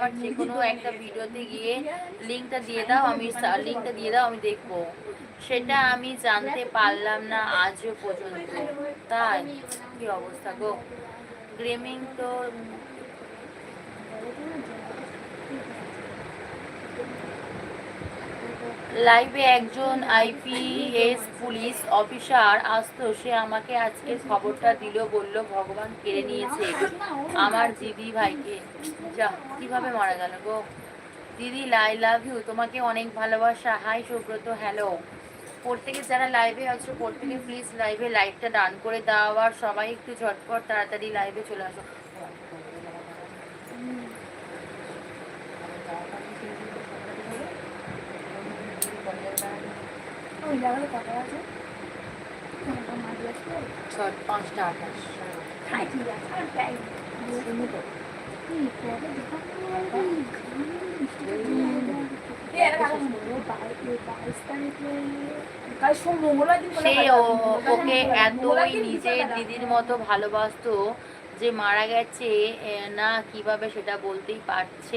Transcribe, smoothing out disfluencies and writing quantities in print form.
আমার যে কোনো একটা ভিডিওতে গিয়ে লিঙ্কটা দিয়ে দাও, আমি দেখবো। সেটা আমি জানতে পারলাম না আজও পর্যন্ত। তাই কি অবস্থা গো। গেমিং তো লাইভে একজন আইপিএস পুলিশ অফিসার আসতো, সে আমাকে আজকের খবরটা দিল, বলল ভগবান কেড়ে নিয়েছে আমার দিদি ভাইকে। যা, কিভাবে মারা গেল গো। দিদি আই লাভ ইউ, তোমাকে অনেক ভালোবাসা। Hi Subrata, hello. প্রত্যেকে যারা লাইভে আছো প্রত্যেকে প্লিজ লাইভে লাইভটা ডান করে দাও, আর সবাই একটু ঝটপট তাড়াতাড়ি লাইভে চলে আসো। পাঁচটা আঠাশ। সে ওকে এতই নিজের দিদির মতো ভালোবাসতো যে মারা গেছে না কিভাবে সেটা বলতেই পারছে